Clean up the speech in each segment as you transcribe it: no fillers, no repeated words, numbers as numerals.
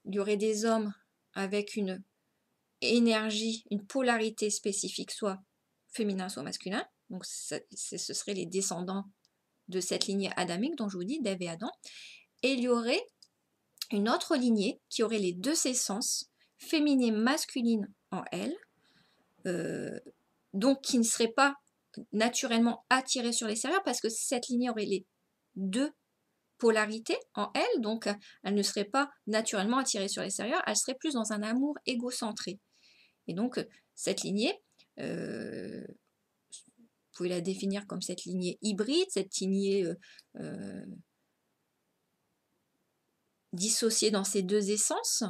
il y aurait des hommes avec une énergie, une polarité spécifique, soit féminin, soit masculin. Donc ce seraient les descendants de cette lignée adamique dont je vous dis, d'Ève et Adam. Et il y aurait une autre lignée qui aurait les deux essences, féminine, masculine en elle, donc qui ne serait pas naturellement attirée sur l'extérieur parce que cette lignée aurait les deux polarités en elle, donc elle ne serait pas naturellement attirée sur l'extérieur, elle serait plus dans un amour égocentré. Et donc cette lignée, vous pouvez la définir comme cette lignée hybride, cette lignée dissociée dans ces deux essences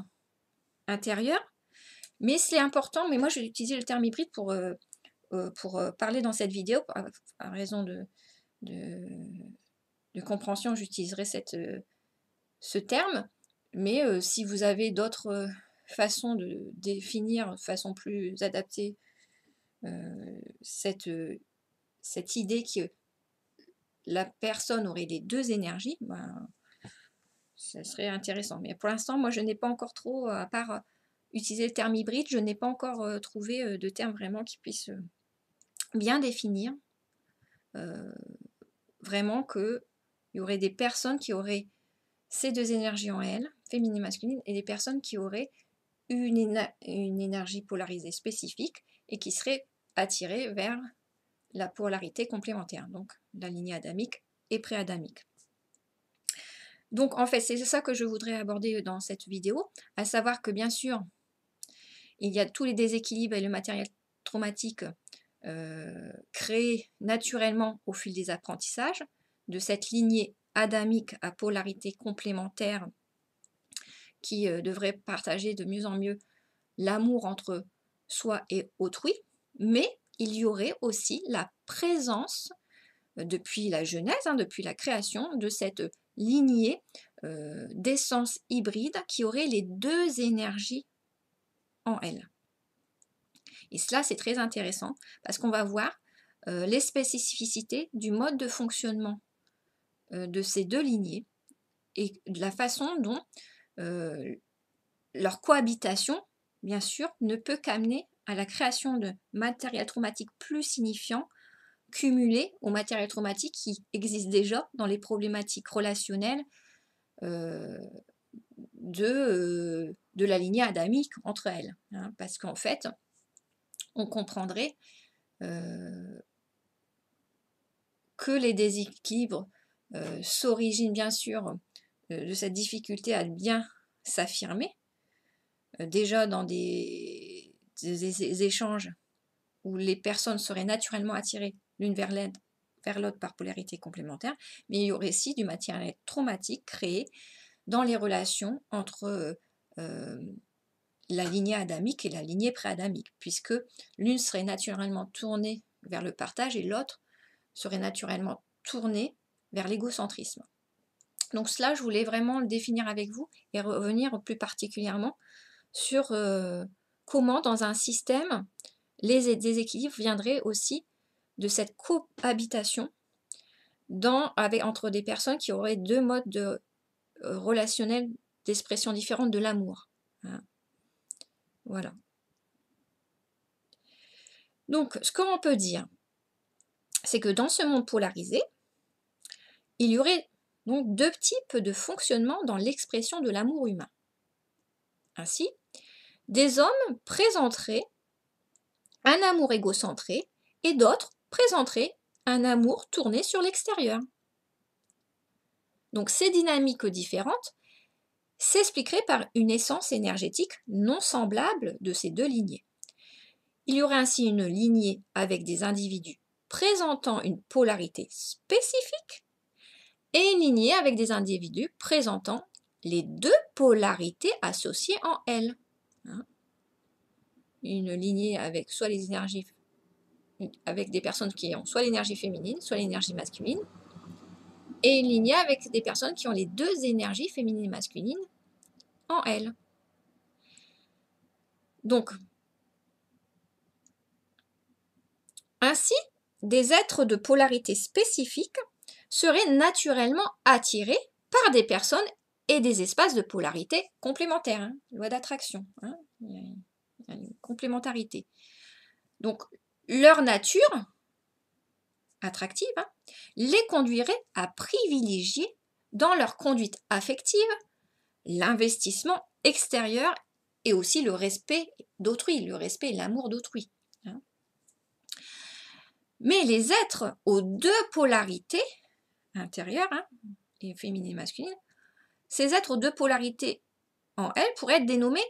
intérieures. Mais c'est important, mais moi je vais utiliser le terme hybride pour parler dans cette vidéo, à raison de compréhension, j'utiliserai ce terme. Mais si vous avez d'autres façons de définir de façon plus adaptée cette idée que la personne aurait les deux énergies, ben, ça serait intéressant. Mais pour l'instant, moi je n'ai pas encore trop, à part utiliser le terme hybride, je n'ai pas encore trouvé de terme vraiment qui puisse bien définir vraiment qu'il y aurait des personnes qui auraient ces deux énergies en elles, féminine et masculine, et des personnes qui auraient une énergie polarisée spécifique et qui seraient attirées vers la polarité complémentaire, donc la lignée adamique et pré-adamique. Donc en fait, c'est ça que je voudrais aborder dans cette vidéo, à savoir que bien sûr, il y a tous les déséquilibres et le matériel traumatique créé naturellement au fil des apprentissages de cette lignée adamique à polarité complémentaire qui devrait partager de mieux en mieux l'amour entre soi et autrui, mais il y aurait aussi la présence, depuis la Genèse, depuis la création, de cette lignée d'essence hybride qui aurait les deux énergies en elle. Et cela, c'est très intéressant parce qu'on va voir les spécificités du mode de fonctionnement de ces deux lignées et de la façon dont leur cohabitation, bien sûr, ne peut qu'amener à la création de matériel traumatique plus signifiant cumulé au matériel traumatique qui existe déjà dans les problématiques relationnelles de la lignée adamique entre elles. Parce qu'en fait, on comprendrait que les déséquilibres s'originent bien sûr de cette difficulté à bien s'affirmer, déjà dans des échanges où les personnes seraient naturellement attirées l'une vers l'autre par polarité complémentaire, mais il y aurait aussi du matériel traumatique créé dans les relations entre la lignée adamique et la lignée pré-adamique, puisque l'une serait naturellement tournée vers le partage et l'autre serait naturellement tournée vers l'égocentrisme. Donc cela, je voulais vraiment le définir avec vous et revenir plus particulièrement sur comment dans un système, les déséquilibres viendraient aussi de cette cohabitation entre des personnes qui auraient deux modes relationnels d'expression différente de l'amour. Voilà. Donc, ce qu'on peut dire, c'est que dans ce monde polarisé, il y aurait donc deux types de fonctionnement dans l'expression de l'amour humain. Ainsi, des hommes présenteraient un amour égocentré et d'autres présenteraient un amour tourné sur l'extérieur. Donc ces dynamiques différentes s'expliqueraient par une essence énergétique non semblable de ces deux lignées. Il y aurait ainsi une lignée avec des individus présentant une polarité spécifique et une lignée avec des individus présentant les deux polarités associées en elles. Une lignée avec soit les énergies, avec des personnes qui ont soit l'énergie féminine, soit l'énergie masculine, et une lignée avec des personnes qui ont les deux énergies féminine et masculine en elles. Donc, ainsi, des êtres de polarité spécifique seraient naturellement attirés par des personnes et des espaces de polarité complémentaires, hein, loi d'attraction, hein, il y a une complémentarité. Donc, leur nature attractive hein, les conduirait à privilégier dans leur conduite affective l'investissement extérieur et aussi le respect d'autrui, le respect et l'amour d'autrui. Hein. Mais les êtres aux deux polarités intérieures, hein, et féminine et masculine, ces êtres aux deux polarités en elles pourraient être dénommés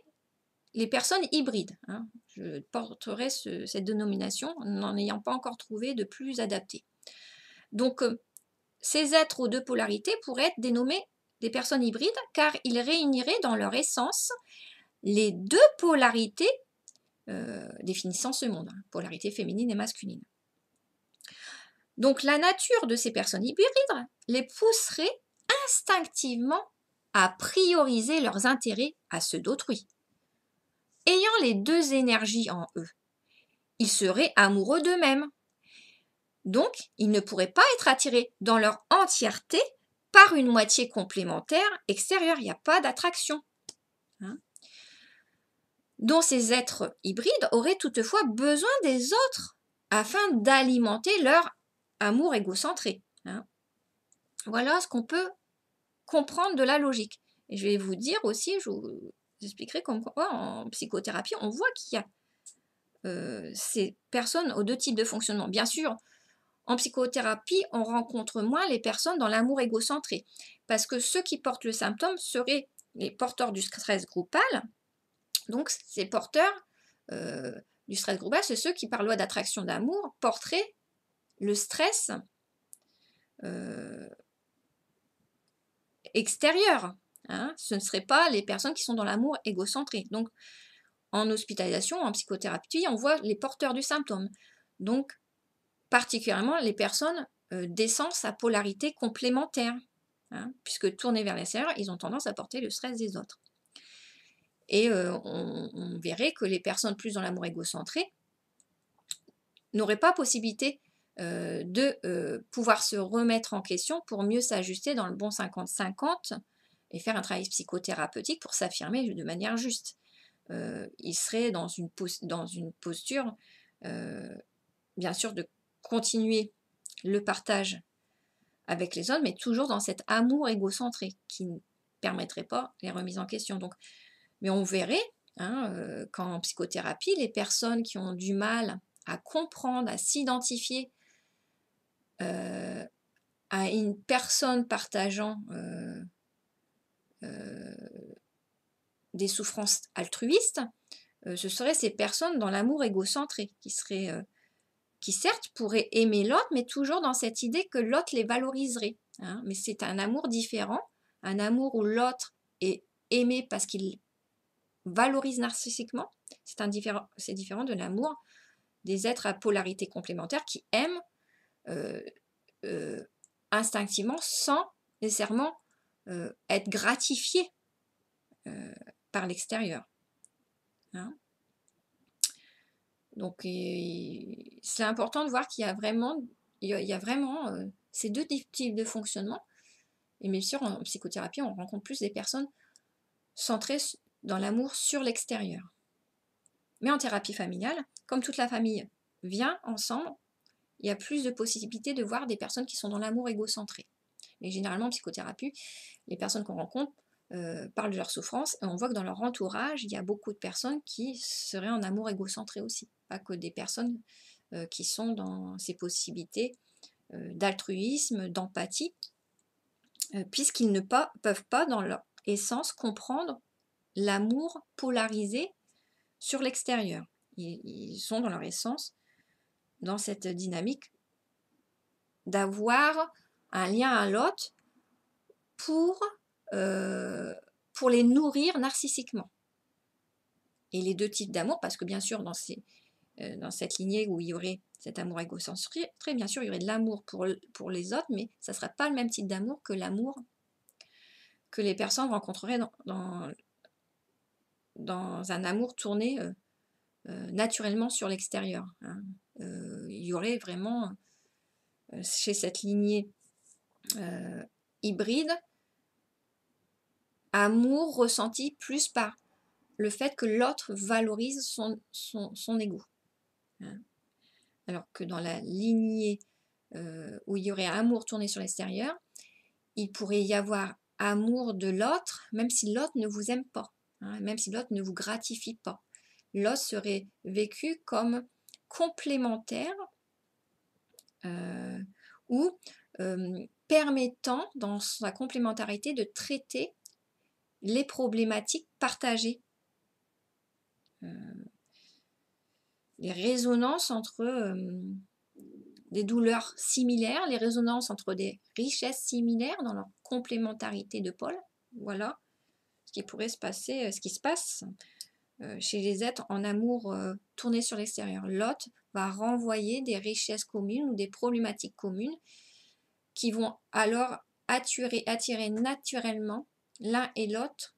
les personnes hybrides. Hein. Je porterai cette dénomination n'en ayant pas encore trouvé de plus adapté. Donc, ces êtres aux deux polarités pourraient être dénommés des personnes hybrides car ils réuniraient dans leur essence les deux polarités définissant ce monde, hein, polarité féminine et masculine. Donc la nature de ces personnes hybrides les pousserait instinctivement à prioriser leurs intérêts à ceux d'autrui. Ayant les deux énergies en eux, ils seraient amoureux d'eux-mêmes. Donc, ils ne pourraient pas être attirés dans leur entièreté par une moitié complémentaire extérieure. Il n'y a pas d'attraction. Hein, dont ces êtres hybrides auraient toutefois besoin des autres afin d'alimenter leur amour égocentré. Hein. Voilà ce qu'on peut comprendre de la logique. Et je vais vous dire aussi, je vous expliquerai comme quoi en psychothérapie, on voit qu'il y a ces personnes aux deux types de fonctionnement. Bien sûr, en psychothérapie, on rencontre moins les personnes dans l'amour égocentré, parce que ceux qui portent le symptôme seraient les porteurs du stress groupal. Donc, ces porteurs du stress groupal, c'est ceux qui, par loi d'attraction d'amour, porteraient le stress extérieur. Hein. Ce ne seraient pas les personnes qui sont dans l'amour égocentré. Donc, en hospitalisation, en psychothérapie, on voit les porteurs du symptôme. Donc, particulièrement les personnes d'essence à polarité complémentaire. Hein, puisque tournés vers l'extérieur, ils ont tendance à porter le stress des autres. Et on verrait que les personnes plus dans l'amour égocentré n'auraient pas possibilité de pouvoir se remettre en question pour mieux s'ajuster dans le bon 50-50 et faire un travail psychothérapeutique pour s'affirmer de manière juste. Ils seraient dans une posture, bien sûr, de continuer le partage avec les autres, mais toujours dans cet amour égocentré qui ne permettrait pas les remises en question. Donc, mais on verrait, hein, qu'en psychothérapie, les personnes qui ont du mal à comprendre, à s'identifier à une personne partageant des souffrances altruistes, ce seraient ces personnes dans l'amour égocentré qui certes pourraient aimer l'autre, mais toujours dans cette idée que l'autre les valoriserait. Hein. Mais c'est un amour différent, un amour où l'autre est aimé parce qu'il valorise narcissiquement. C'est différent de l'amour des êtres à polarité complémentaire qui aiment instinctivement sans nécessairement être gratifiés par l'extérieur. Hein. Donc c'est important de voir qu'il y a vraiment, ces deux types de fonctionnement. Et bien sûr, en psychothérapie, on rencontre plus des personnes centrées dans l'amour sur l'extérieur. Mais en thérapie familiale, comme toute la famille vient ensemble, il y a plus de possibilités de voir des personnes qui sont dans l'amour égocentré. Et généralement, en psychothérapie, les personnes qu'on rencontre parlent de leur souffrance et on voit que dans leur entourage, il y a beaucoup de personnes qui seraient en amour égocentré aussi. Pas que des personnes qui sont dans ces possibilités d'altruisme, d'empathie, puisqu'ils ne peuvent pas, dans leur essence, comprendre l'amour polarisé sur l'extérieur. Ils sont dans leur essence, dans cette dynamique d'avoir un lien à l'autre pour les nourrir narcissiquement. Et les deux types d'amour, parce que bien sûr, dans cette lignée où il y aurait cet amour égocentrique, très bien sûr, il y aurait de l'amour pour les autres, mais ça ne sera pas le même type d'amour que l'amour que les personnes rencontreraient dans un amour tourné naturellement sur l'extérieur. Hein. Il y aurait vraiment, chez cette lignée hybride, amour ressenti plus par le fait que l'autre valorise son ego. Hein. Alors que dans la lignée où il y aurait amour tourné sur l'extérieur, il pourrait y avoir amour de l'autre, même si l'autre ne vous aime pas, hein, même si l'autre ne vous gratifie pas. L'autre serait vécu comme complémentaire ou permettant dans sa complémentarité de traiter les problématiques partagées. Les résonances entre des douleurs similaires, les résonances entre des richesses similaires dans leur complémentarité de pôle. Voilà ce qui pourrait se passer, ce qui se passe chez les êtres en amour tournés sur l'extérieur. L'autre va renvoyer des richesses communes ou des problématiques communes qui vont alors attirer naturellement l'un et l'autre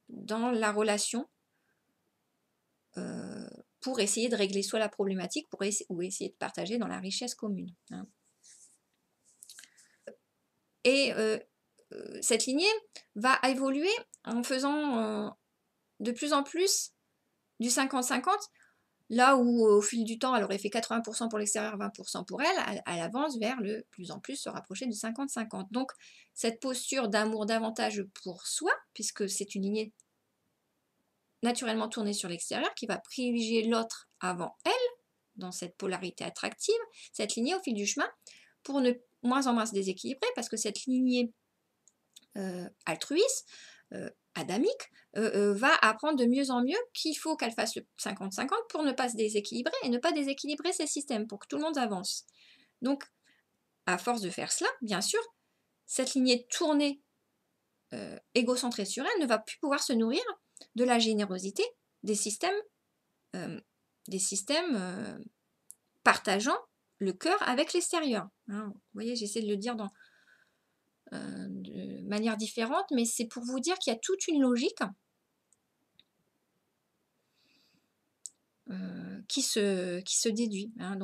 dans la relation pour essayer de régler soit la problématique ou essayer de partager dans la richesse commune. Hein. Et cette lignée va évoluer en faisant de plus en plus du 50-50, là où au fil du temps elle aurait fait 80% pour l'extérieur, 20% pour elle avance vers le plus en plus se rapprocher du 50-50. Donc cette posture d'amour davantage pour soi, puisque c'est une lignée naturellement tournée sur l'extérieur qui va privilégier l'autre avant elle, dans cette polarité attractive, cette lignée au fil du chemin, pour ne moins en moins se déséquilibrer, parce que cette lignée altruiste, adamique, va apprendre de mieux en mieux qu'il faut qu'elle fasse le 50-50 pour ne pas se déséquilibrer et ne pas déséquilibrer ses systèmes, pour que tout le monde avance. Donc, à force de faire cela, bien sûr, cette lignée tournée égocentrée sur elle ne va plus pouvoir se nourrir de la générosité des systèmes partageant le cœur avec l'extérieur. Hein, vous voyez, j'essaie de le dire de manière différente, mais c'est pour vous dire qu'il y a toute une logique qui se déduit. Hein,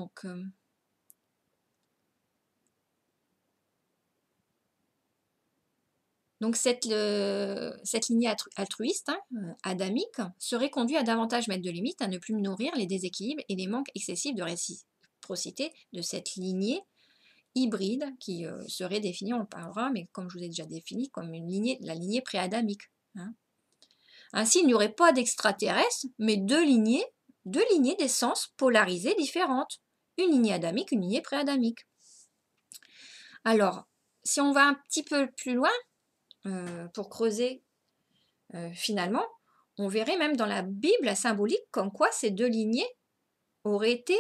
donc cette lignée altruiste, hein, adamique, serait conduite à davantage mettre de limites, à ne plus nourrir les déséquilibres et les manques excessifs de réciprocité de cette lignée hybride qui serait définie, on le parlera, mais comme je vous ai déjà défini, comme la lignée pré-adamique. Hein. Ainsi, il n'y aurait pas d'extraterrestres, mais deux lignées d'essence polarisées différentes. Une lignée adamique, une lignée pré-adamique. Alors, si on va un petit peu plus loin, pour creuser finalement, on verrait même dans la Bible la symbolique comme quoi ces deux lignées auraient été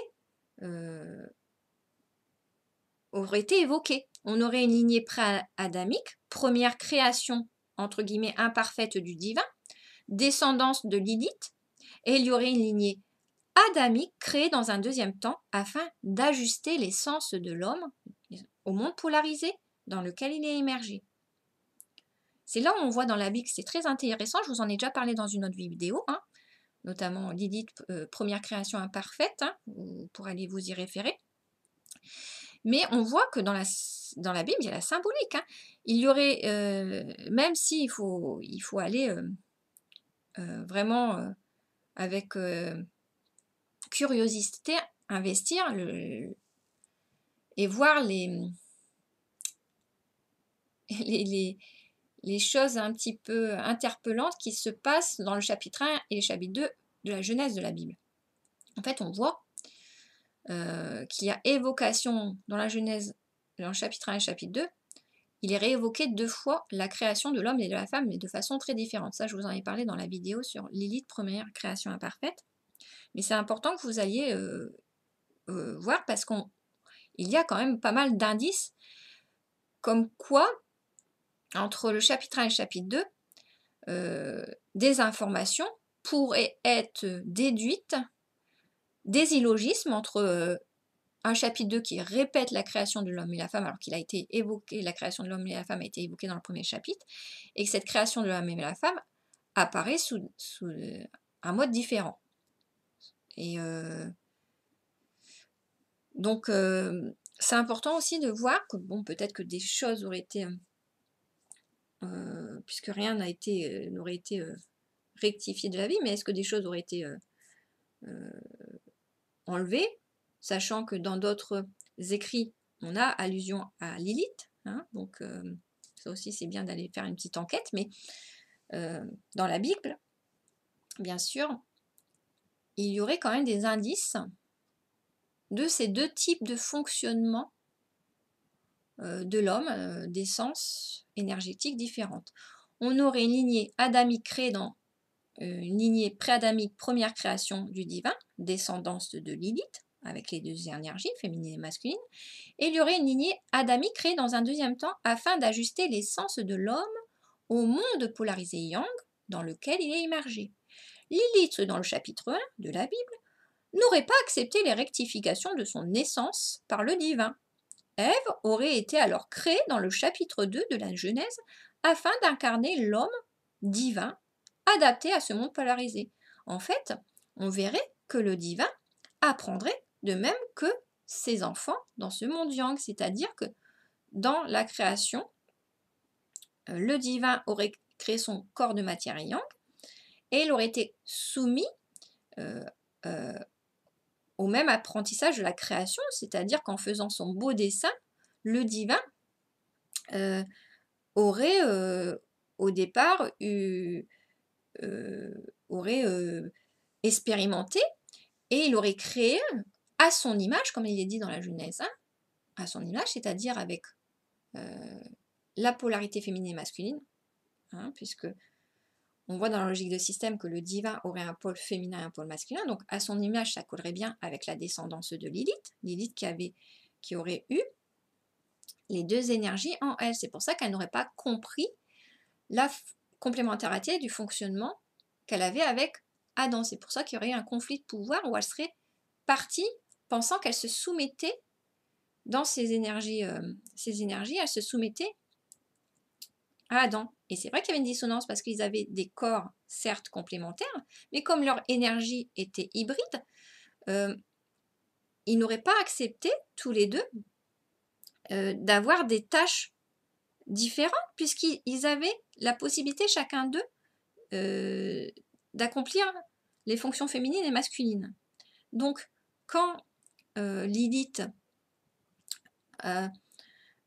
évoquées. On aurait une lignée pré-adamique, première création entre guillemets imparfaite du divin, descendance de Lilith, et il y aurait une lignée adamique créée dans un deuxième temps afin d'ajuster l'essence de l'homme au monde polarisé dans lequel il est émergé. C'est là où on voit dans la Bible, c'est très intéressant, je vous en ai déjà parlé dans une autre vidéo, hein, notamment Lilith, première création imparfaite, hein, pour aller vous y référer. Mais on voit que dans la Bible, il y a la symbolique. Hein. Il y aurait, même s'il faut aller vraiment avec curiosité, investir et voir les choses un petit peu interpellantes qui se passent dans le chapitre 1 et le chapitre 2 de la Genèse de la Bible. En fait, on voit qu'il y a évocation dans la Genèse, dans le chapitre 1 et le chapitre 2, il est réévoqué 2 fois la création de l'homme et de la femme, mais de façon très différente. Ça, je vous en ai parlé dans la vidéo sur Lilith, première création imparfaite. Mais c'est important que vous alliez voir parce qu'il y a quand même pas mal d'indices comme quoi, entre le chapitre 1 et le chapitre 2, des informations pourraient être déduites des illogismes entre un chapitre 2 qui répète la création de l'homme et la femme alors qu'il a été évoqué, la création de l'homme et la femme a été évoquée dans le premier chapitre, et que cette création de l'homme et de la femme apparaît sous un mode différent. Et donc c'est important aussi de voir que bon, peut-être que des choses auraient été puisque rien n'aurait été rectifié de la vie, mais est-ce que des choses auraient été enlevées, sachant que dans d'autres écrits, on a allusion à Lilith, hein, donc ça aussi c'est bien d'aller faire une petite enquête, mais dans la Bible, bien sûr, il y aurait quand même des indices de ces deux types de fonctionnement de l'homme, d'essence énergétique différentes. On aurait une lignée adamique créée dans une lignée pré-adamique, première création du divin, descendance de Lilith, avec les deux énergies, féminine et masculine, et il y aurait une lignée adamique créée dans un deuxième temps afin d'ajuster l'essence de l'homme au monde polarisé yang dans lequel il est immergé. Lilith, dans le chapitre 1 de la Bible, n'aurait pas accepté les rectifications de son essence par le divin. Ève aurait été alors créée dans le chapitre 2 de la Genèse afin d'incarner l'homme divin adapté à ce monde polarisé. En fait, on verrait que le divin apprendrait de même que ses enfants dans ce monde yang, c'est-à-dire que dans la création, le divin aurait créé son corps de matière yang et il aurait été soumis euh, euh, au même apprentissage de la création, c'est-à-dire qu'en faisant son beau dessin, le divin aurait au départ aurait expérimenté et il aurait créé à son image, comme il est dit dans la Genèse 1, à son image, c'est-à-dire avec la polarité féminine et masculine, hein, puisque on voit dans la logique de système que le divin aurait un pôle féminin et un pôle masculin, donc à son image, ça collerait bien avec la descendance de Lilith, Lilith qui aurait eu les deux énergies en elle. C'est pour ça qu'elle n'aurait pas compris la complémentarité du fonctionnement qu'elle avait avec Adam. C'est pour ça qu'il y aurait eu un conflit de pouvoir où elle serait partie pensant qu'elle se soumettait dans ces énergies, elle se soumettait à Adam. Et c'est vrai qu'il y avait une dissonance parce qu'ils avaient des corps certes complémentaires, mais comme leur énergie était hybride, ils n'auraient pas accepté tous les deux d'avoir des tâches différentes puisqu'ils avaient la possibilité chacun d'eux d'accomplir les fonctions féminines et masculines. Donc quand Lilith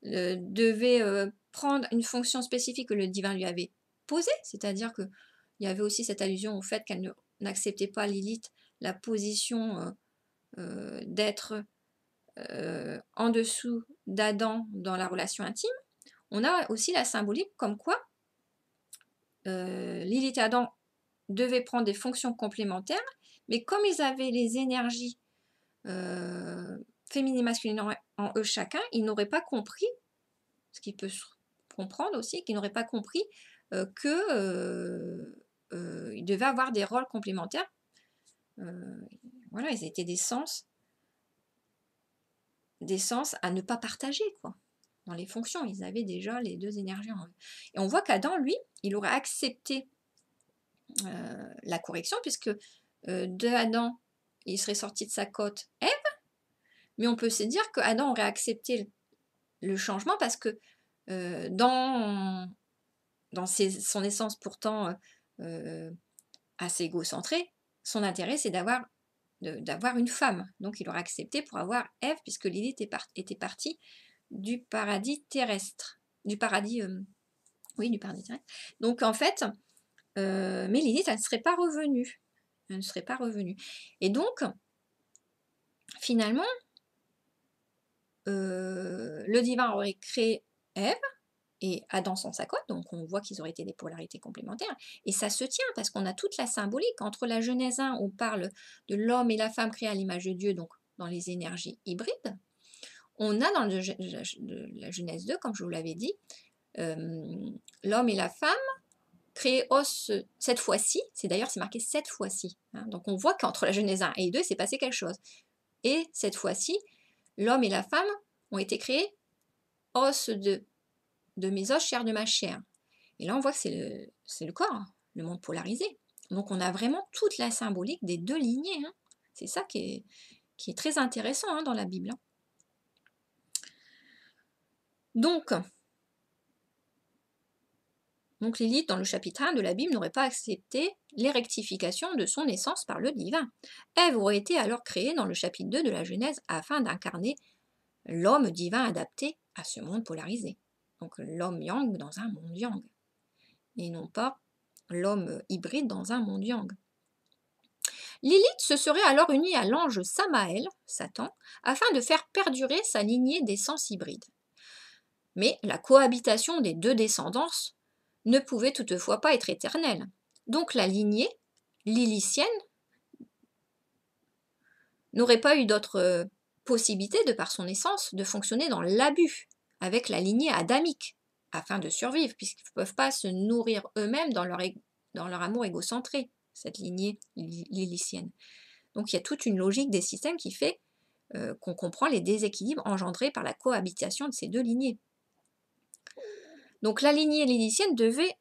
devait prendre une fonction spécifique que le divin lui avait posée, c'est-à-dire qu'il y avait aussi cette allusion au fait qu'elle n'acceptait pas Lilith la position d'être en dessous d'Adam dans la relation intime. On a aussi la symbolique comme quoi Lilith et Adam devaient prendre des fonctions complémentaires, mais comme ils avaient les énergies féminines et masculines en eux chacun, ils n'auraient pas compris, ce qui peut se comprendre aussi, qu'ils n'auraient pas compris qu'ils devaient avoir des rôles complémentaires. Voilà, ils étaient des sens à ne pas partager, quoi. Dans les fonctions, ils avaient déjà les deux énergies en eux. Et on voit qu'Adam, lui, il aurait accepté la correction, puisque de Adam, il serait sorti de sa côte Ève, mais on peut se dire que Adam aurait accepté le changement parce que dans son essence pourtant assez égocentrée, son intérêt c'est d'avoir une femme. Donc il aurait accepté pour avoir Ève, puisque Lilith était partie du paradis terrestre. Du paradis terrestre. Donc en fait, mais Lilith, elle ne serait pas revenue. Elle ne serait pas revenue. Et donc, finalement, le divin aurait créé Ève et Adam sans sa côte, donc on voit qu'ils auraient été des polarités complémentaires. Et ça se tient parce qu'on a toute la symbolique entre la Genèse 1, où on parle de l'homme et la femme créés à l'image de Dieu, donc dans les énergies hybrides. On a dans la Genèse 2, comme je vous l'avais dit, l'homme et la femme créés cette fois-ci, c'est marqué cette fois-ci. Hein, donc on voit qu'entre la Genèse 1 et 2, il s'est passé quelque chose. Et cette fois-ci, l'homme et la femme ont été créés os de mes os, chair de ma chair. Et là, on voit que c'est le corps, le monde polarisé. Donc, on a vraiment toute la symbolique des deux lignées. Hein. C'est ça qui est très intéressant hein, dans la Bible. Hein. Donc, Donc Lilith, dans le chapitre 1 de la Bible, n'aurait pas accepté les rectifications de son essence par le divin. Ève aurait été alors créée dans le chapitre 2 de la Genèse afin d'incarner l'homme divin adapté à ce monde polarisé. Donc l'homme yang dans un monde yang. Et non pas l'homme hybride dans un monde yang. Lilith se serait alors unie à l'ange Samaël, Satan, afin de faire perdurer sa lignée d'essence hybride. Mais la cohabitation des deux descendances ne pouvait toutefois pas être éternelle. Donc la lignée lilithienne n'aurait pas eu d'autre possibilité, de par son essence, de fonctionner dans l'abus avec la lignée adamique, afin de survivre, puisqu'ils ne peuvent pas se nourrir eux-mêmes dans leur amour égocentré, cette lignée lilithienne. Donc il y a toute une logique des systèmes qui fait qu'on comprend les déséquilibres engendrés par la cohabitation de ces deux lignées. Donc la lignée lilithienne devrait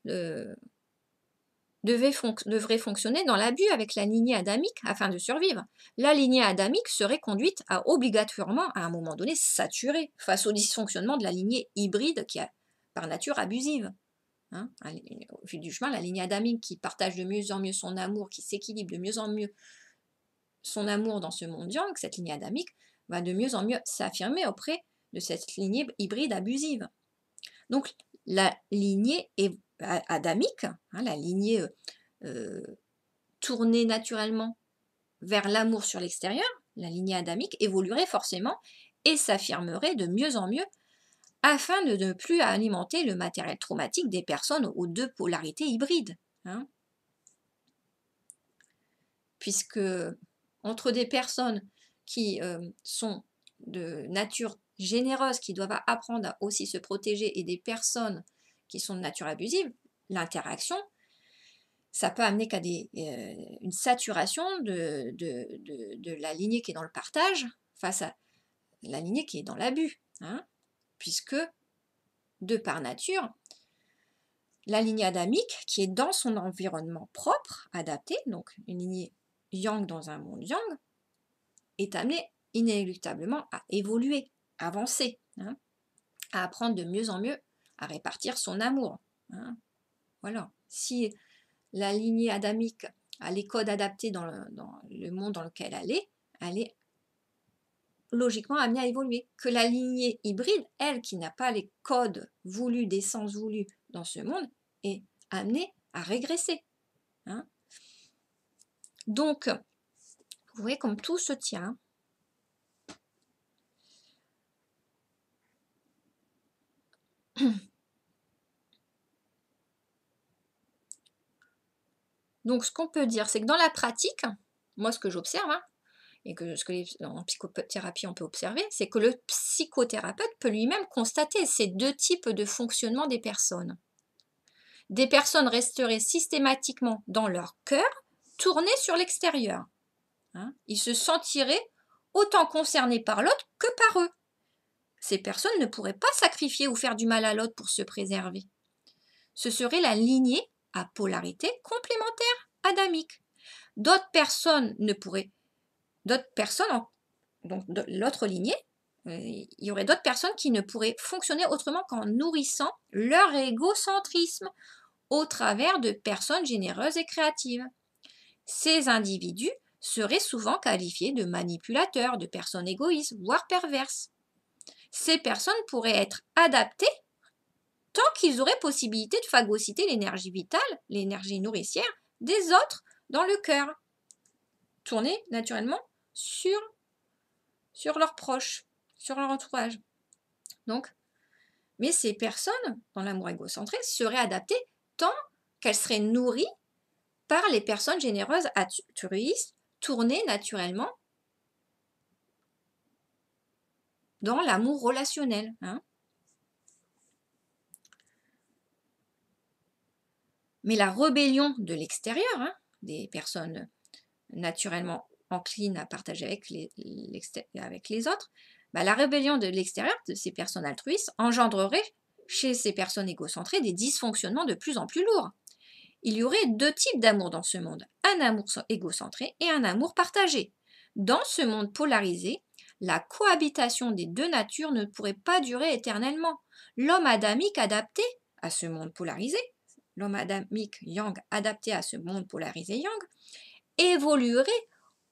fonctionner dans l'abus avec la lignée adamique afin de survivre. La lignée adamique serait conduite à obligatoirement, à un moment donné, saturer face au dysfonctionnement de la lignée hybride qui est par nature abusive. Hein, au fil du chemin, la lignée adamique qui partage de mieux en mieux son amour, qui s'équilibre de mieux en mieux son amour dans ce monde yang, cette lignée adamique, va de mieux en mieux s'affirmer auprès de cette lignée hybride abusive. Donc la lignée adamique, hein, la lignée tournée naturellement vers l'amour sur l'extérieur, la lignée adamique évoluerait forcément et s'affirmerait de mieux en mieux afin de ne plus alimenter le matériel traumatique des personnes aux deux polarités hybrides. Hein. Puisque entre des personnes qui sont de nature généreuse, qui doivent apprendre à aussi se protéger, et des personnes qui sont de nature abusive, l'interaction, ça peut amener qu'à une saturation de la lignée qui est dans le partage face à la lignée qui est dans l'abus. Hein, puisque, de par nature, la lignée adamique, qui est dans son environnement propre, adapté, donc une lignée yang dans un monde yang, est amenée inéluctablement à évoluer, à avancer, hein, à apprendre de mieux en mieux à répartir son amour. Hein. Voilà. Si la lignée adamique a les codes adaptés dans le monde dans lequel elle est logiquement amenée à évoluer. Que la lignée hybride, elle, qui n'a pas les codes voulus, d'essence voulue dans ce monde, est amenée à régresser. Hein. Donc, vous voyez comme tout se tient. Donc, ce qu'on peut dire, c'est que dans la pratique, moi, ce que j'observe, hein, et en psychothérapie on peut observer, c'est que le psychothérapeute peut lui-même constater ces deux types de fonctionnement des personnes. Des personnes resteraient systématiquement dans leur cœur, tournées sur l'extérieur. Hein, ils se sentiraient autant concernés par l'autre que par eux. Ces personnes ne pourraient pas sacrifier ou faire du mal à l'autre pour se préserver. Ce serait la lignée à polarité complémentaire adamique. D'autres personnes ne pourraient, donc de l'autre lignée, il y aurait d'autres personnes qui ne pourraient fonctionner autrement qu'en nourrissant leur égocentrisme au travers de personnes généreuses et créatives. Ces individus seraient souvent qualifiés de manipulateurs, de personnes égoïstes, voire perverses. Ces personnes pourraient être adaptées tant qu'ils auraient possibilité de phagocyter l'énergie vitale, l'énergie nourricière des autres dans le cœur, tourner naturellement sur leurs proches, sur leur entourage. Donc, mais ces personnes, dans l'amour égocentré, seraient adaptées tant qu'elles seraient nourries par les personnes généreuses altruistes, tournées naturellement dans l'amour relationnel. Hein. Mais la rébellion de l'extérieur, hein, des personnes naturellement enclines à partager avec les autres, la rébellion de l'extérieur de ces personnes altruistes engendrerait chez ces personnes égocentrées des dysfonctionnements de plus en plus lourds. Il y aurait deux types d'amour dans ce monde, un amour égocentré et un amour partagé. Dans ce monde polarisé, la cohabitation des deux natures ne pourrait pas durer éternellement. L'homme adamique adapté à ce monde polarisé, l'homme adamique yang adapté à ce monde polarisé yang, évoluerait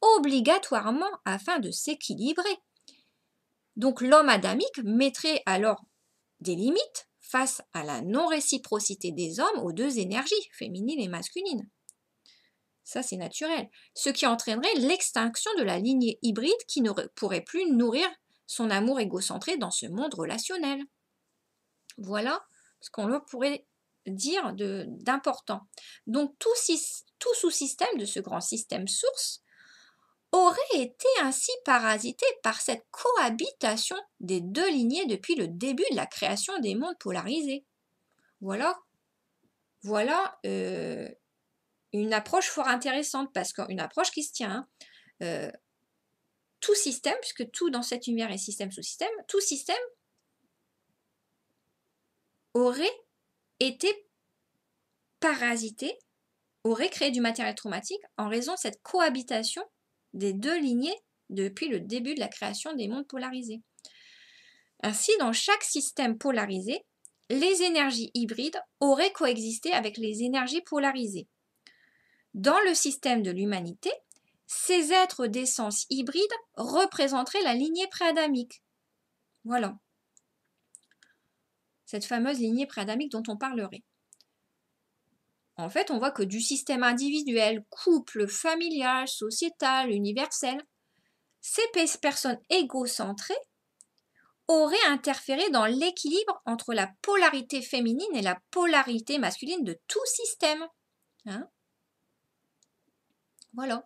obligatoirement afin de s'équilibrer. Donc l'homme adamique mettrait alors des limites face à la non-réciprocité des hommes aux deux énergies, féminine et masculine. Ça, c'est naturel. Ce qui entraînerait l'extinction de la lignée hybride qui ne pourrait plus nourrir son amour égocentré dans ce monde relationnel. Voilà ce qu'on pourrait dire d'important. Donc tout sous-système de ce grand système source aurait été ainsi parasité par cette cohabitation des deux lignées depuis le début de la création des mondes polarisés. Voilà une approche fort intéressante, parce qu'une approche qui se tient. Tout système, puisque tout dans cet univers est système sous système, tout système aurait été parasité, aurait créé du matériel traumatique en raison de cette cohabitation des deux lignées depuis le début de la création des mondes polarisés. Ainsi, dans chaque système polarisé, les énergies hybrides auraient coexisté avec les énergies polarisées. Dans le système de l'humanité, ces êtres d'essence hybride représenteraient la lignée préadamique. Voilà. Cette fameuse lignée préadamique dont on parlerait. En fait, on voit que du système individuel, couple, familial, sociétal, universel, ces personnes égocentrées auraient interféré dans l'équilibre entre la polarité féminine et la polarité masculine de tout système. Hein? Voilà.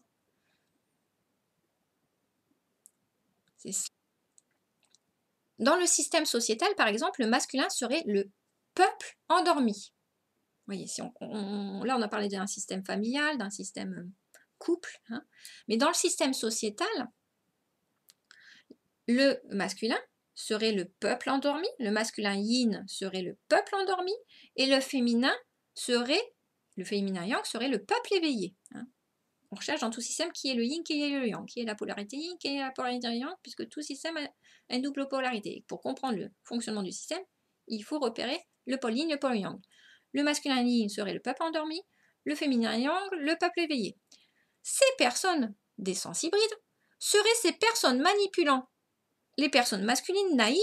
C'est ça. Dans le système sociétal, par exemple, le masculin serait le peuple endormi. Vous voyez, si là on a parlé d'un système familial, d'un système couple, hein. Mais dans le système sociétal, le masculin serait le peuple endormi, le masculin yin serait le peuple endormi, et le féminin yang serait le peuple éveillé. Hein. On recherche dans tout système qui est le yin, qui est le yang, qui est la polarité yin, qui est la polarité yang, puisque tout système a une double polarité. Pour comprendre le fonctionnement du système, il faut repérer le pôle yin, le pôle yang. Le masculin yin serait le peuple endormi, le féminin yang, le peuple éveillé. Ces personnes d'essence hybride seraient ces personnes manipulant les personnes masculines naïves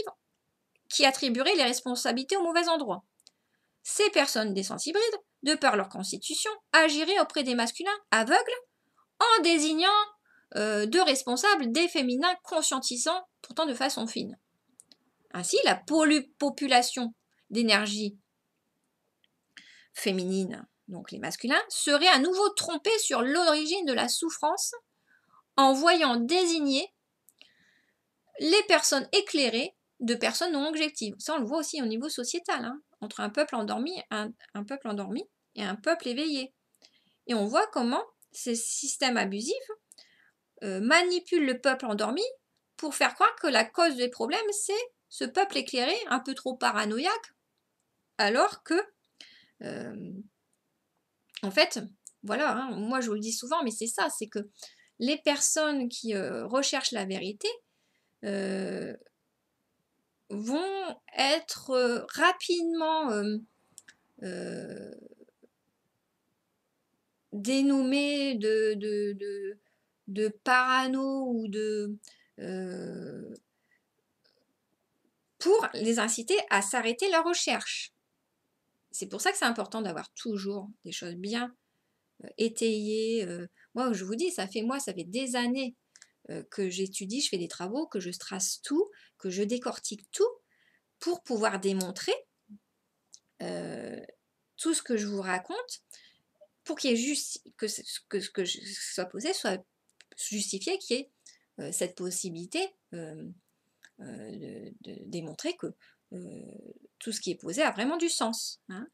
qui attribueraient les responsabilités au mauvais endroit. Ces personnes d'essence hybride, de par leur constitution, agiraient auprès des masculins aveugles en désignant de responsables des féminins conscientisants, pourtant de façon fine. Ainsi, la population d'énergie féminine, donc les masculins, serait à nouveau trompée sur l'origine de la souffrance en voyant désigner les personnes éclairées de personnes non objectives. Ça, on le voit aussi au niveau sociétal, hein, entre un peuple endormi et un peuple éveillé. Et on voit comment ces systèmes abusifs manipulent le peuple endormi pour faire croire que la cause des problèmes, c'est ce peuple éclairé, un peu trop paranoïaque, alors que en fait, voilà, hein, moi je vous le dis souvent, mais c'est ça, c'est que les personnes qui recherchent la vérité vont être rapidement dénommées de parano ou pour les inciter à s'arrêter leur recherche. C'est pour ça que c'est important d'avoir toujours des choses bien étayées. Moi, je vous dis, ça fait des années que j'étudie, je fais des travaux, que je trace tout, que je décortique tout pour pouvoir démontrer tout ce que je vous raconte pour qu'il y ait juste que ce que soit posé soit justifié, qu'il y ait cette possibilité de démontrer que tout ce qui est posé a vraiment du sens. Hein,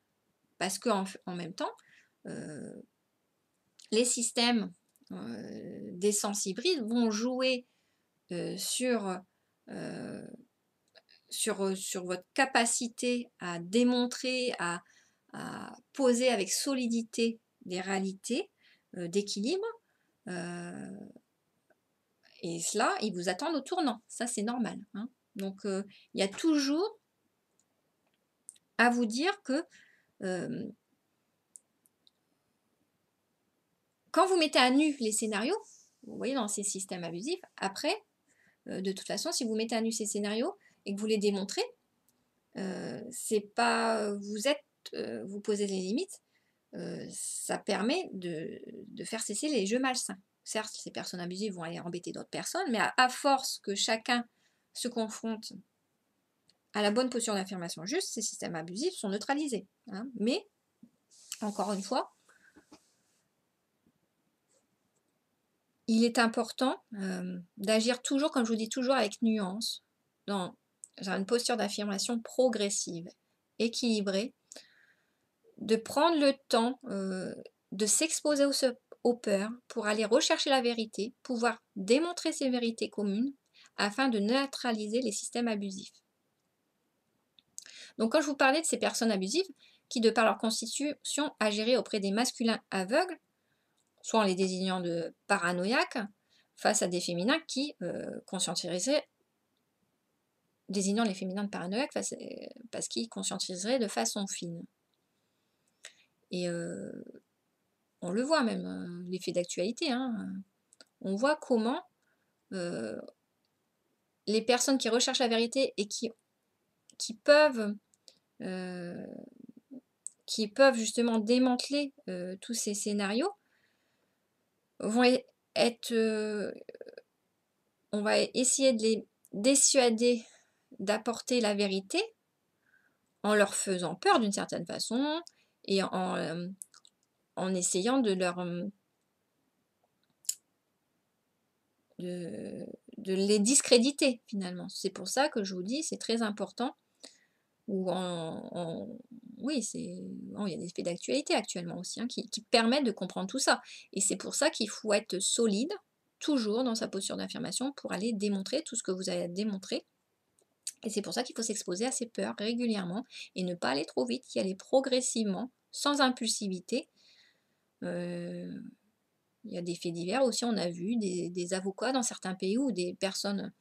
parce qu'en même temps, les systèmes d'essence hybride vont jouer sur votre capacité à démontrer, à poser avec solidité des réalités d'équilibre. Et cela, ils vous attendent au tournant. Ça, c'est normal. Hein. Donc, il y a toujours à vous dire que quand vous mettez à nu les scénarios, vous voyez dans ces systèmes abusifs, après, de toute façon, si vous mettez à nu ces scénarios et que vous les démontrez, c'est pas vous posez les limites, ça permet de faire cesser les jeux malsains. Certes, ces personnes abusives vont aller embêter d'autres personnes, mais à force que chacun se confronte à la bonne posture d'affirmation juste, ces systèmes abusifs sont neutralisés. Hein. Mais, encore une fois, il est important d'agir toujours, comme je vous dis, toujours avec nuance, dans une posture d'affirmation progressive, équilibrée, de prendre le temps de s'exposer aux peurs pour aller rechercher la vérité, pouvoir démontrer ces vérités communes afin de neutraliser les systèmes abusifs. Donc quand je vous parlais de ces personnes abusives qui, de par leur constitution, agiraient auprès des masculins aveugles, soit en les désignant de paranoïaques, face à des féminins qui conscientiseraient, désignant les féminins de paranoïaques parce qu'ils conscientiseraient de façon fine. Et on le voit même, l'effet d'actualité, hein, on voit comment les personnes qui recherchent la vérité et qui peuvent justement démanteler tous ces scénarios vont être... on va essayer de les dissuader d'apporter la vérité en leur faisant peur d'une certaine façon et en essayant de les discréditer finalement. C'est pour ça que je vous dis, c'est très important. Oui, il y a des effets d'actualité actuellement aussi hein, qui permettent de comprendre tout ça. Et c'est pour ça qu'il faut être solide, toujours dans sa posture d'affirmation, pour aller démontrer tout ce que vous avez à démontrer. Et c'est pour ça qu'il faut s'exposer à ces peurs régulièrement et ne pas aller trop vite, y aller progressivement, sans impulsivité. Il y a des faits divers aussi, on a vu des avocats dans certains pays ou des personnes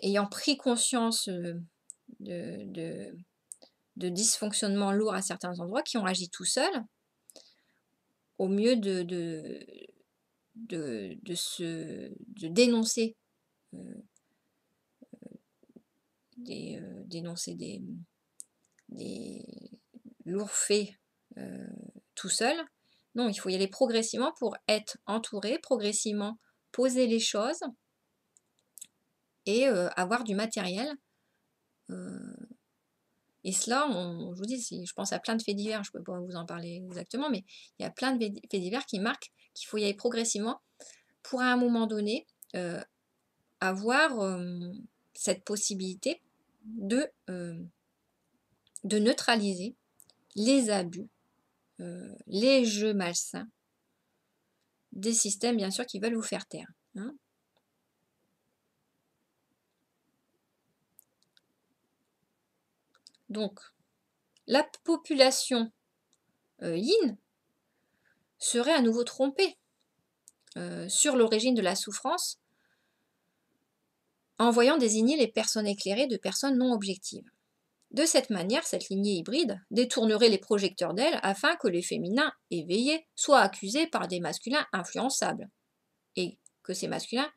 ayant pris conscience de dysfonctionnements lourds à certains endroits, qui ont agi tout seuls, au mieux de dénoncer des lourds faits tout seul. Non, il faut y aller progressivement pour être entouré, progressivement poser les choses et avoir du matériel. Et cela, je vous dis, je pense à plein de faits divers, je ne peux pas vous en parler exactement, mais il y a plein de faits divers qui marquent qu'il faut y aller progressivement pour à un moment donné avoir cette possibilité de neutraliser les abus, les jeux malsains des systèmes, bien sûr, qui veulent vous faire taire. Hein. Donc, la population yin serait à nouveau trompée sur l'origine de la souffrance en voyant désigner les personnes éclairées de personnes non objectives. De cette manière, cette lignée hybride détournerait les projecteurs d'elle afin que les féminins éveillés soient accusés par des masculins influençables et que ces masculins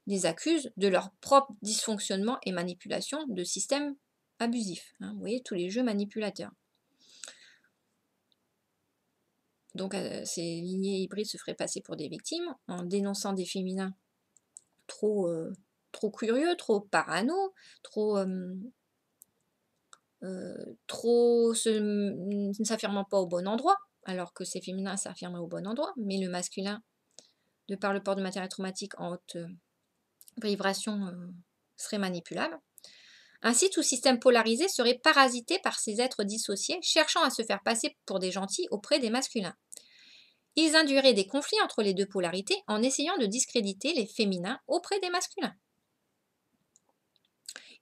les accusent de leur propre dysfonctionnement et manipulation de systèmes abusifs. Hein, vous voyez, tous les jeux manipulateurs. Donc ces lignées hybrides se feraient passer pour des victimes en dénonçant des féminins trop curieux, trop parano, trop ne s'affirmant pas au bon endroit, alors que ces féminins s'affirmeraient au bon endroit, mais le masculin, de par le port de matériel traumatique en haute vibration, serait manipulable. Ainsi, tout système polarisé serait parasité par ces êtres dissociés, cherchant à se faire passer pour des gentils auprès des masculins. Ils induiraient des conflits entre les deux polarités en essayant de discréditer les féminins auprès des masculins.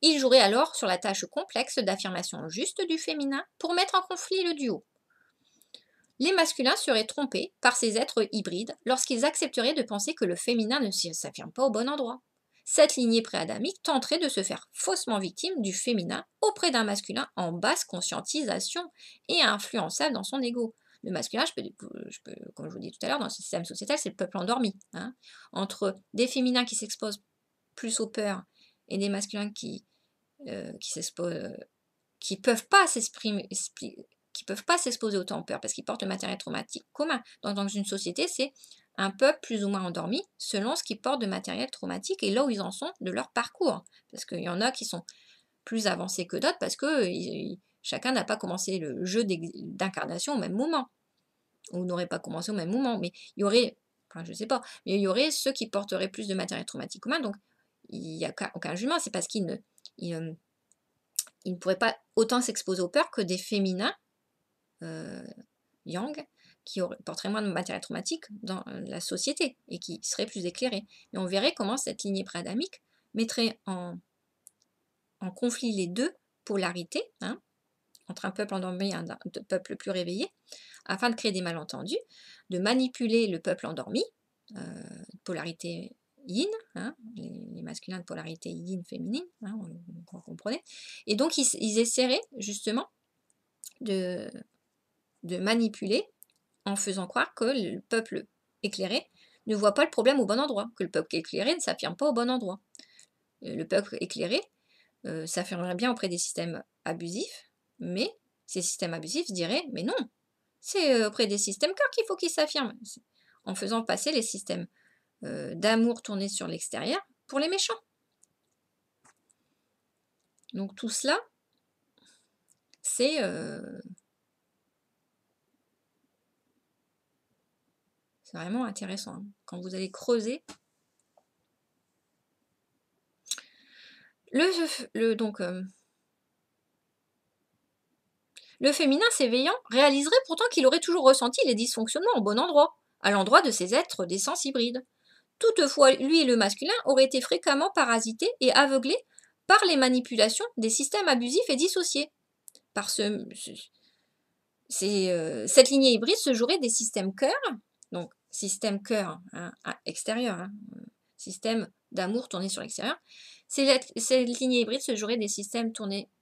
Ils joueraient alors sur la tâche complexe d'affirmation juste du féminin pour mettre en conflit le duo. Les masculins seraient trompés par ces êtres hybrides lorsqu'ils accepteraient de penser que le féminin ne s'affirme pas au bon endroit. cette lignée préadamique tenterait de se faire faussement victime du féminin auprès d'un masculin en basse conscientisation et influençable dans son ego. Le masculin, comme je vous dis tout à l'heure, dans ce système sociétal, c'est le peuple endormi. Hein. Entre des féminins qui s'exposent plus aux peurs et des masculins qui peuvent pas s'exprimer, qui peuvent pas s'exposer autant aux peurs parce qu'ils portent le matériel traumatique commun. Donc dans une société, c'est un peuple plus ou moins endormi selon ce qu'ils portent de matériel traumatique et là où ils en sont de leur parcours. Parce qu'il y en a qui sont plus avancés que d'autres parce que chacun n'a pas commencé le jeu d'incarnation au même moment. Ou n'aurait pas commencé au même moment. Mais il y aurait, enfin je sais pas, mais il y aurait ceux qui porteraient plus de matériel traumatique commun. Donc il n'y a aucun jugement, c'est parce qu'ils ne pourraient pas autant s'exposer aux peurs que des féminins yang qui porteraient moins de matériel traumatique dans la société et qui seraient plus éclairés. Et on verrait comment cette lignée préadamique mettrait en conflit les deux polarités, hein, entre un peuple endormi et un peuple plus réveillé, afin de créer des malentendus, de manipuler le peuple endormi, polarité yin, hein, les masculins de polarité yin féminine, hein, vous comprenez. Et donc ils essaieraient justement de manipuler en faisant croire que le peuple éclairé ne voit pas le problème au bon endroit, que le peuple éclairé ne s'affirme pas au bon endroit. Le peuple éclairé s'affirmerait bien auprès des systèmes abusifs, mais ces systèmes abusifs diraient « mais non, c'est auprès des systèmes cœur qu'il faut qu'ils s'affirment », en faisant passer les systèmes d'amour tournés sur l'extérieur pour les méchants. Donc tout cela, c'est vraiment intéressant. Hein. Quand vous allez creuser, le féminin s'éveillant réaliserait pourtant qu'il aurait toujours ressenti les dysfonctionnements au bon endroit, à l'endroit de ces êtres d'essence hybride. Toutefois, lui et le masculin auraient été fréquemment parasités et aveuglés par les manipulations des systèmes abusifs et dissociés. Cette lignée hybride se jouerait des systèmes cœur, donc système cœur hein, extérieur, hein, système d'amour tourné sur l'extérieur. Cette lignée hybride se jouerait des systèmes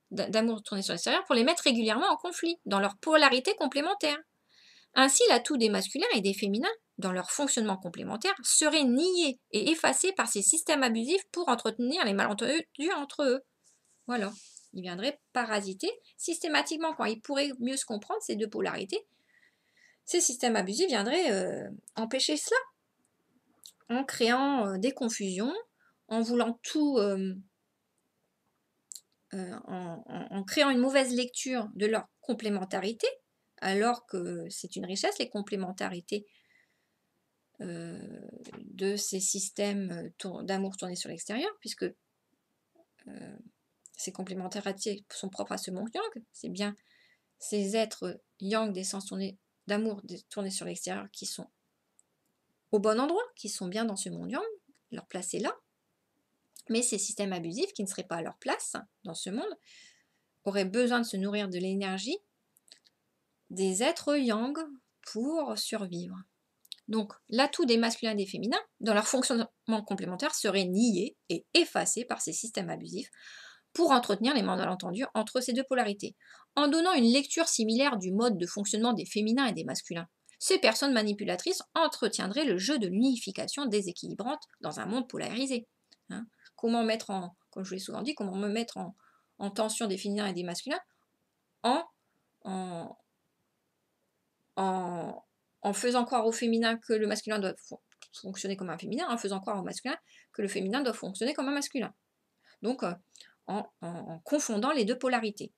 d'amour tournés sur l'extérieur pour les mettre régulièrement en conflit, dans leur polarité complémentaire. Ainsi, l'atout des masculins et des féminins, dans leur fonctionnement complémentaire, serait nié et effacé par ces systèmes abusifs pour entretenir les malentendus entre eux. Voilà. Ils viendraient parasiter systématiquement, quand ils pourraient mieux se comprendre, ces deux polarités. Ces systèmes abusifs viendraient empêcher cela, en créant des confusions, en voulant tout... en créant une mauvaise lecture de leur complémentarité, alors que c'est une richesse, les complémentarités de ces systèmes d'amour tournés sur l'extérieur, puisque ces complémentarités sont propres à ce monde yang, c'est bien ces êtres yang d'essence d'amour tournés sur l'extérieur qui sont au bon endroit, qui sont bien dans ce monde yang, leur place est là, mais ces systèmes abusifs qui ne seraient pas à leur place dans ce monde auraient besoin de se nourrir de l'énergie des êtres yang pour survivre. Donc, l'atout des masculins et des féminins, dans leur fonctionnement complémentaire, serait nié et effacé par ces systèmes abusifs pour entretenir les malentendus entre ces deux polarités, en donnant une lecture similaire du mode de fonctionnement des féminins et des masculins. Ces personnes manipulatrices entretiendraient le jeu de l'unification déséquilibrante dans un monde polarisé. Hein. Comment mettre en, comme je l'ai souvent dit, comment me mettre en tension des féminins et des masculins en faisant croire au féminin que le masculin doit fonctionner comme un féminin, en faisant croire au masculin que le féminin doit fonctionner comme un masculin. Donc, en confondant les deux polarités.